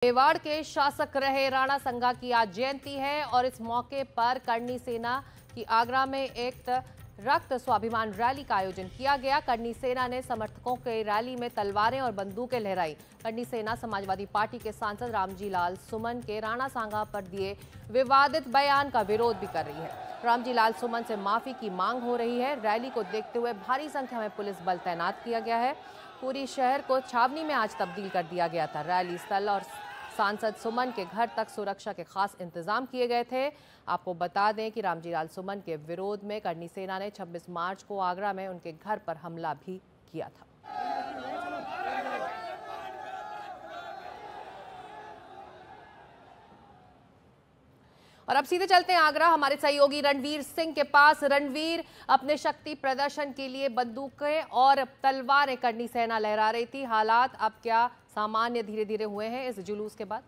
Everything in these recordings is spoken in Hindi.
मेवाड़ के शासक रहे राणा संगा की आज जयंती है और इस मौके पर करनी सेना की आगरा में एक रक्त स्वाभिमान रैली का आयोजन किया गया। करनी सेना ने समर्थकों के रैली में तलवारें और बंदूकें लहराई। करनी सेना समाजवादी पार्टी के सांसद रामजी लाल सुमन के राणा सांगा पर दिए विवादित बयान का विरोध भी कर रही है। रामजी लाल सुमन से माफी की मांग हो रही है। रैली को देखते हुए भारी संख्या में पुलिस बल तैनात किया गया है। पूरी शहर को छावनी में आज तब्दील कर दिया गया था। रैली स्थल और सांसद सुमन के घर तक सुरक्षा के खास इंतजाम किए गए थे। आपको बता दें कि रामजी लाल सुमन के विरोध में करनी सेना ने 26 मार्च को आगरा में उनके घर पर हमला भी किया था। और अब सीधे चलते हैं आगरा हमारे सहयोगी रणवीर सिंह के पास। रणवीर, अपने शक्ति प्रदर्शन के लिए बंदूकें और तलवारें करनी सेना लहरा रही थी। हालात अब क्या सामान्य धीरे धीरे हुए हैं इस जुलूस के बाद?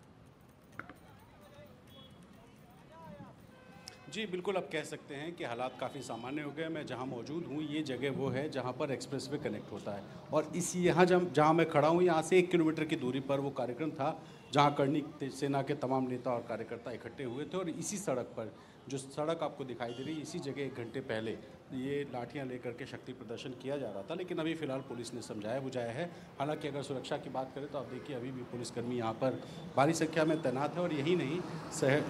जी बिल्कुल, अब कह सकते हैं कि हालात काफ़ी सामान्य हो गए। मैं जहां मौजूद हूं, ये जगह वो है जहां पर एक्सप्रेसवे कनेक्ट होता है और यहाँ जहां मैं खड़ा हूं, यहाँ से 1 किलोमीटर की दूरी पर वो कार्यक्रम था जहां करनी सेना के तमाम नेता और कार्यकर्ता इकट्ठे हुए थे। और इसी सड़क पर, जो सड़क आपको दिखाई दे रही है, इसी जगह 1 घंटे पहले ये लाठियां लेकर के शक्ति प्रदर्शन किया जा रहा था। लेकिन अभी फ़िलहाल पुलिस ने समझाया बुझाया है। हालांकि अगर सुरक्षा की बात करें तो आप देखिए अभी भी पुलिसकर्मी यहाँ पर भारी संख्या में तैनात है। और यही नहीं,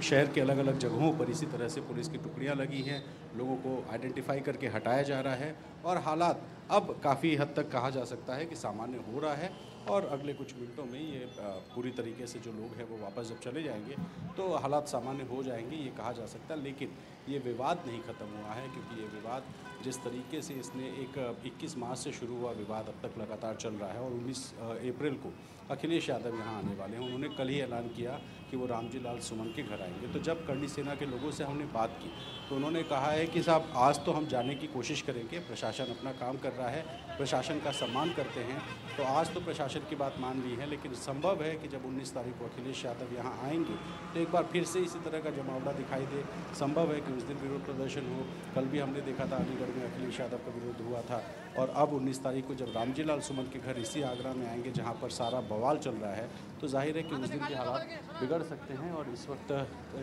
शहर के अलग अलग जगहों पर इसी तरह से पुलिस की टुकड़ियाँ लगी हैं। लोगों को आइडेंटिफाई करके हटाया जा रहा है और हालात अब काफ़ी हद तक कहा जा सकता है कि सामान्य हो रहा है। और अगले कुछ मिनटों में ये पूरी तरीके से जो लोग हैं वो वापस जब चले जाएंगे तो हालात सामान्य हो जाएंगे, ये कहा जा सकता है। लेकिन ये विवाद नहीं ख़त्म हुआ है, क्योंकि ये विवाद जिस तरीके से इसने 21 मार्च से शुरू हुआ विवाद अब तक लगातार चल रहा है। और 19 अप्रैल को अखिलेश यादव यहाँ आने वाले हैं। उन्होंने कल ही ऐलान किया कि वो रामजी लाल सुमन के घर आएंगे। तो जब करनी सेना के लोगों से हमने बात की तो उन्होंने कहा है कि साहब, आज तो हम जाने की कोशिश करेंगे, प्रशासन अपना काम कर रहा है, प्रशासन का सम्मान करते हैं, तो आज तो प्रशासन की बात मान ली है। लेकिन संभव है कि जब 19 तारीख को अखिलेश यादव यहाँ आएंगे तो एक बार फिर से इसी तरह का जमावड़ा दिखाई दे। संभव है कि उस दिन विरोध प्रदर्शन हो। कल भी हमने देखा था अलीगढ़ में अखिलेश यादव का विरोध हुआ था। और अब 19 तारीख को जब रामजी लाल सुमन के घर इसी आगरा में आएंगे जहाँ पर सारा बवाल चल रहा है, तो जाहिर है कि उस दिन के हालात बिगड़ सकते हैं। और इस वक्त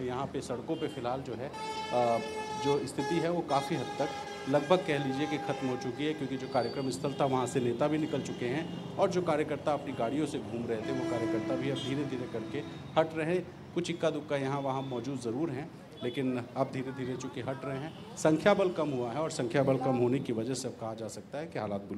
यहाँ पे सड़कों पे फ़िलहाल जो है जो स्थिति है वो काफ़ी हद तक लगभग कह लीजिए कि ख़त्म हो चुकी है, क्योंकि जो कार्यक्रम स्थल था वहाँ से नेता भी निकल चुके हैं और जो कार्यकर्ता अपनी गाड़ियों से घूम रहे थे वो कार्यकर्ता भी अब धीरे धीरे करके हट रहे हैं। कुछ इक्का दुक्का यहाँ वहाँ मौजूद ज़रूर हैं, लेकिन अब धीरे धीरे चूँकि हट रहे हैं, संख्या बल कम हुआ है। और संख्या बल कम होने की वजह से अब कहा जा सकता है कि हालात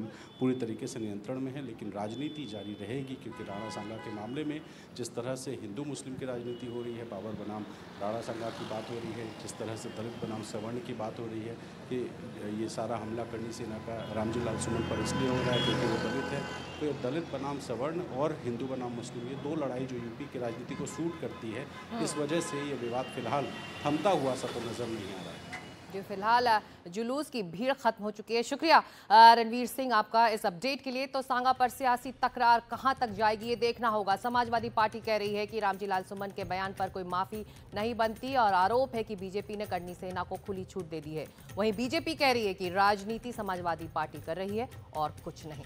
पूरी तरीके से नियंत्रण में है। लेकिन राजनीति जारी रहेगी, क्योंकि राणा सांगा के मामले में जिस तरह से हिंदू मुस्लिम की राजनीति हो रही है, बाबर बनाम राणा सांगा की बात हो रही है, जिस तरह से दलित बनाम सवर्ण की बात हो रही है कि ये सारा हमला करनी सेना का रामजी लाल सुमन पर इसलिए हो रहा है क्योंकि वो दलित है। तो ये दलित बनाम सवर्ण और हिंदू बनाम मुस्लिम, ये 2 लड़ाई जो यूपी की राजनीति को सूट करती है, इस वजह से ये विवाद फिलहाल थमता हुआ सा तो नजर नहीं आ रहा है। जो फिलहाल जुलूस की भीड़ खत्म हो चुकी है। शुक्रिया रणवीर सिंह आपका इस अपडेट के लिए। तो सांगा पर सियासी तकरार कहां तक जाएगी ये देखना होगा। समाजवादी पार्टी कह रही है कि रामजी लाल सुमन के बयान पर कोई माफी नहीं बनती और आरोप है कि बीजेपी ने करनी सेना को खुली छूट दे दी है। वहीं बीजेपी कह रही है कि राजनीति समाजवादी पार्टी कर रही है और कुछ नहीं।